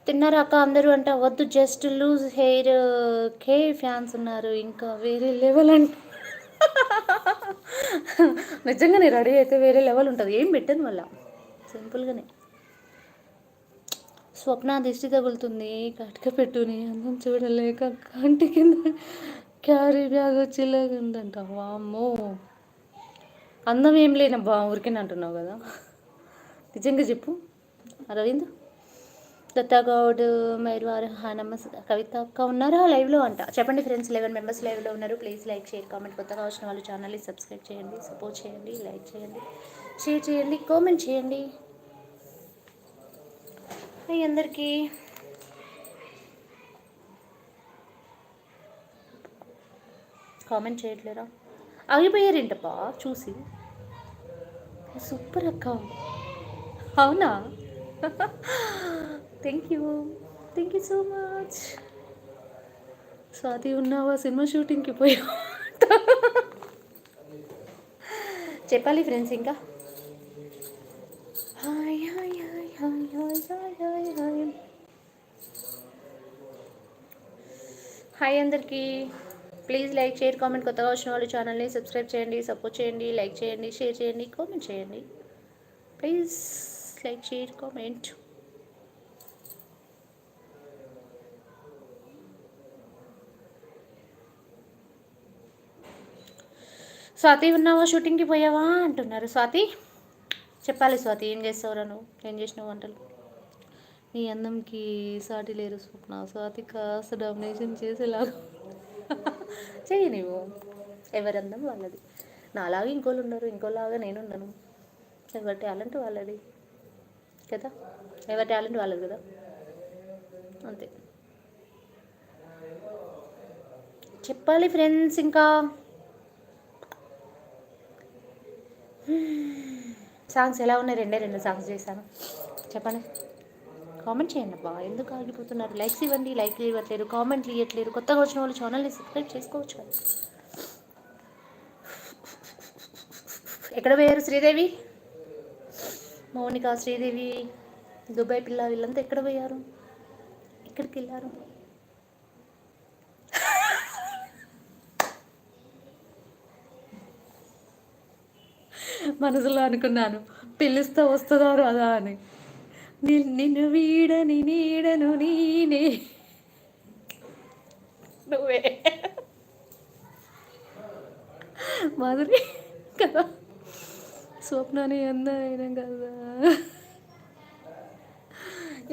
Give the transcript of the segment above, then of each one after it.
తిన్నారా అక్క అందరూ అంట? వద్దు, జస్ట్ లూజ్ హెయిర్ కే ఫ్యాన్స్ ఉన్నారు, ఇంకా వేరే లెవెల్ అంట. నిజంగానే రెడీ అయితే వేరే లెవెల్ ఉంటుంది. ఏం పెట్టదు మళ్ళా, సింపుల్గానే. స్వప్న దిష్టి తగులుతుంది, కట్క పెట్టుని అందం చూడలేక కంటి కింద క్యారీ బ్యాగ్ వచ్చేలాగా ఉందంట. వామ్మో, అందం ఏం లేనబ్బా, ఊరికేనే అంటున్నావు కదా. నిజంగా చెప్పు అరవింద్. దత్తాగౌడ్ మైర్వార్ నమస్తే. కవిత అక్క ఉన్నారా లైవ్లో అంట? చెప్పండి ఫ్రెండ్స్, 11 మెంబర్స్ లైవ్లో ఉన్నారు. Please like, share, comment. కొత్తగా వచ్చిన వాళ్ళు ఛానల్ని సబ్స్క్రైబ్ చేయండి, సపోర్ట్ చేయండి, లైక్ చేయండి, షేర్ చేయండి, కామెంట్ చేయండి. అందరికీ కామెంట్ చేయట్లేరా? ఆగిపోయారేంటప్పా చూసి. సూపర్ అక్క, అవునా? Thank you so much. Swathi ఉన్నావా? సినిమా షూటింగ్కి పోయా. చెప్పాలి ఫ్రెండ్స్ ఇంకా. Hi hi hi hi hi hi hi hi hi అందరికీ. Please like, share, comment. కొత్తగా వచ్చిన వాళ్ళు ఛానల్ని సబ్స్క్రైబ్ చేయండి, సపోర్ట్ చేయండి, లైక్ చేయండి, షేర్ చేయండి, కామెంట్ చేయండి. Please like, share, comment. Swathi ఉన్నావా? షూటింగ్కి పోయావా అంటున్నారు. స్వాతి చెప్పాలి. స్వాతి ఏం చేస్తావురా నువ్వు? ఏం చేసినావు వంటలు? నీ అందంకి సాటి లేరు స్వప్న. స్వాతి కాస్త డామినేషన్ చేసేలాగా చెయ్యి నువ్వు. ఎవరి అందం వాళ్ళది. నాలాగా ఇంకోళ్ళు ఉన్నారు, ఇంకోలాగా నేనున్నాను. ఎవరి టాలెంట్ వాళ్ళది కదా, ఎవరి టాలెంట్ వాళ్ళది కదా, అంతే. చెప్పాలి ఫ్రెండ్స్ ఇంకా. సాంగ్స్ ఎలా ఉన్నాయి? రెండు సాంగ్స్ చేశాను. చెప్పండి, కామెంట్ చేయండి అబ్బా. ఎందుకు ఆగిపోతున్నారు? లైక్స్ ఇవ్వండి. లైక్లు ఇవ్వట్లేరు, కామెంట్లు ఇవ్వట్లేరు. కొత్తగా వచ్చిన వాళ్ళు ఛానల్ని సబ్స్క్రైబ్ చేసుకోవచ్చు. ఎక్కడ పోయారు శ్రీదేవి, మౌనిక, శ్రీదేవి, దుబాయ్ పిల్ల, వీళ్ళంతా ఎక్కడ పోయారు? ఎక్కడికి వెళ్ళారు? మనసులో అనుకున్నాను, పిలుస్తా వస్తుందా రాదా అని. నిన్ను వీడని నీడను నేనే, నువ్వే మాధురి కదా, స్వప్నాన్ని అందమైన కదా.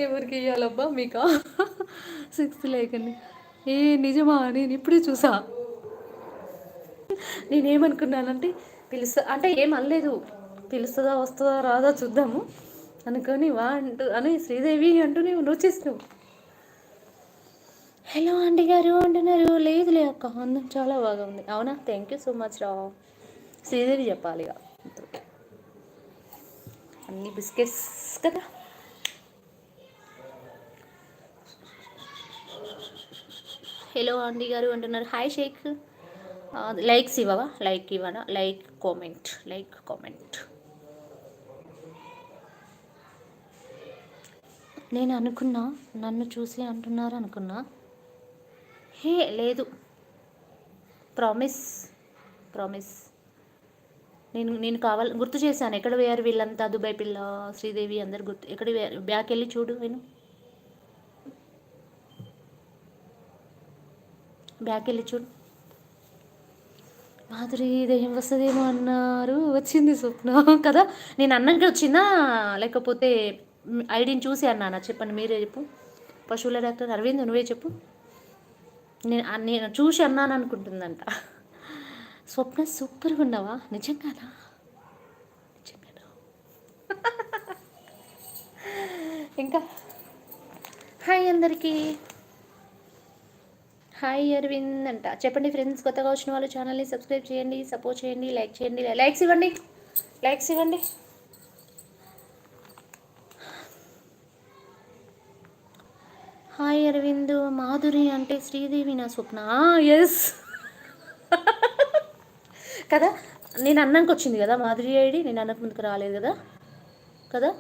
ఎవరికి ఇవ్వాలబ్బా? మీకా? 6th లేకండి. ఏ నిజమా? నేను ఇప్పుడే చూసా. నేనేమనుకున్నానంటే పిలుస్తా అంటే ఏం అనలేదు, పిలుస్తుందా వస్తుందా రాదా చూద్దాము అనుకొని వా అంటూ అని శ్రీదేవి అంటూ నువ్వు వచ్చేసినావు. హలో ఆంటీ గారు అంటున్నారు. లేదులే అక్క, అందం చాలా బాగా ఉంది. అవునా? థ్యాంక్ యూ సో మచ్ రా. శ్రీదేవి చెప్పాలి ఇక, అన్ని బిస్కెట్స్ కదా. హలో ఆంటీ గారు అంటున్నారు. హాయ్ షేక్. లైక్స్ ఇవ్వవా? లైక్ ఇవ్వనా? Like comment. నేను అనుకున్నా నన్ను చూసి అంటున్నారు అనుకున్నా. హే లేదు, ప్రామిస్. నేను గుర్తు చేశాను. ఎక్కడ పోయారు వీళ్ళంతా? దుబాయ్ పిల్ల, శ్రీదేవి అందరు గుర్తు. ఎక్కడ పోయారు? బ్యాక్ వెళ్ళి చూడు. బ్యాక్ వెళ్ళి చూడు. మాధురి దయ్యం వస్తుందేమో అన్నారు, వచ్చింది స్వప్న కదా. నేను అన్నాక వచ్చిందా లేకపోతే ఐడిని చూసి అన్నానా? చెప్పండి, మీరే చెప్పు. పశువుల డాక్టర్ అరవింద్, నువ్వే చెప్పు. నేను చూసి అన్నాను అనుకుంటుందంట. స్వప్న సూపర్గా ఉన్నావా? నిజంగానా? ఇంకా హాయ్ అందరికీ. హాయ్ అరవింద్ అంట. చెప్పండి ఫ్రెండ్స్, కొత్తగా వచ్చిన వాళ్ళు ఛానల్ని సబ్స్క్రైబ్ చేయండి, సపోర్ట్ చేయండి, లైక్ చేయండి. లైక్స్ ఇవ్వండి. హాయ్ అరవింద్. మాధురి అంటే శ్రీదేవి నా స్వప్న. ఎస్ కదా, నేను అన్నాక వచ్చింది కదా మాధురి ఐడి. నేను అన్నకు ముందుకు రాలేదు కదా.